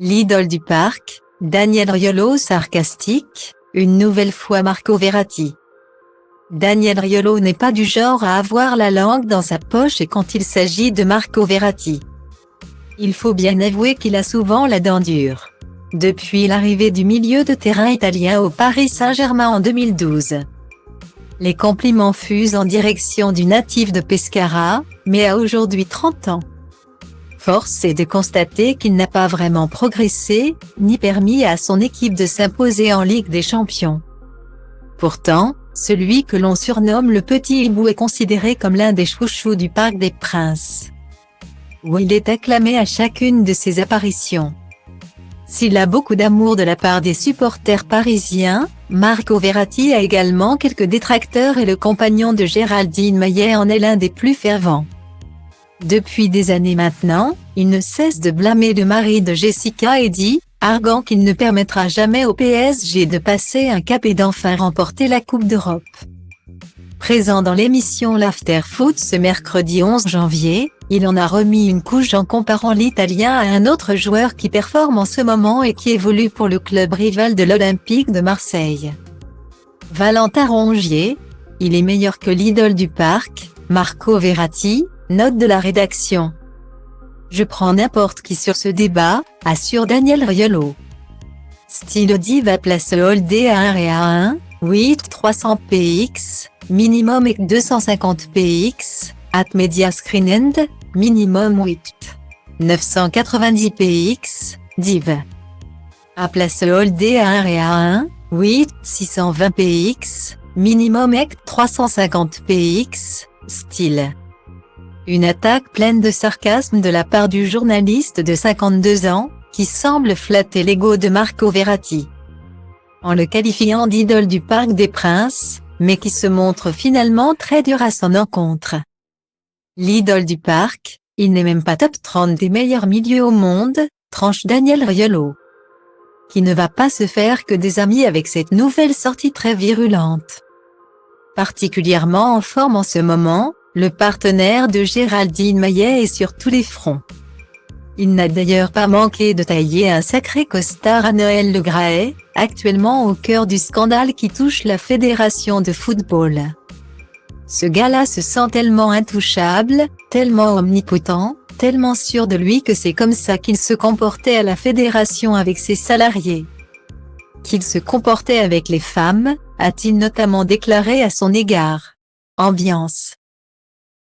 L'idole du parc, Daniel Riolo sarcastique, une nouvelle fois Marco Verratti. Daniel Riolo n'est pas du genre à avoir la langue dans sa poche et quand il s'agit de Marco Verratti. Il faut bien avouer qu'il a souvent la dent dure. Depuis l'arrivée du milieu de terrain italien au Paris Saint-Germain en 2012. Les compliments fusent en direction du natif de Pescara, mais a aujourd'hui 30 ans. Force est de constater qu'il n'a pas vraiment progressé, ni permis à son équipe de s'imposer en Ligue des Champions. Pourtant, celui que l'on surnomme le Petit Hibou est considéré comme l'un des chouchous du Parc des Princes, où il est acclamé à chacune de ses apparitions. S'il a beaucoup d'amour de la part des supporters parisiens, Marco Verratti a également quelques détracteurs et le compagnon de Géraldine Maillet en est l'un des plus fervents. Depuis des années maintenant, il ne cesse de blâmer le mari de Jessica Eddy, arguant qu'il ne permettra jamais au PSG de passer un cap et d'enfin remporter la Coupe d'Europe. Présent dans l'émission l'After Foot ce mercredi 11 janvier, il en a remis une couche en comparant l'Italien à un autre joueur qui performe en ce moment et qui évolue pour le club rival de l'Olympique de Marseille. Valentin Rongier, il est meilleur que l'idole du parc, Marco Verratti, note de la rédaction. Je prends n'importe qui sur ce débat, assure Daniel Riolo. Style Diva place Holdé à 1 et à 1, 8 300 px, minimum et 250 px, at media screened, minimum 8 990 px, div. A place Holdé à 1 et à 1, 8 620 px, minimum et 350 px, style. Une attaque pleine de sarcasme de la part du journaliste de 52 ans, qui semble flatter l'ego de Marco Verratti, en le qualifiant d'idole du Parc des Princes, mais qui se montre finalement très dur à son encontre. L'idole du parc, il n'est même pas top 30 des meilleurs milieux au monde, tranche Daniel Riolo, qui ne va pas se faire que des amis avec cette nouvelle sortie très virulente. Particulièrement en forme en ce moment, le partenaire de Géraldine Maillet est sur tous les fronts. Il n'a d'ailleurs pas manqué de tailler un sacré costard à Noël Le Graët, actuellement au cœur du scandale qui touche la fédération de football. Ce gars-là se sent tellement intouchable, tellement omnipotent, tellement sûr de lui que c'est comme ça qu'il se comportait à la fédération avec ses salariés. Qu'il se comportait avec les femmes, a-t-il notamment déclaré à son égard. Ambiance.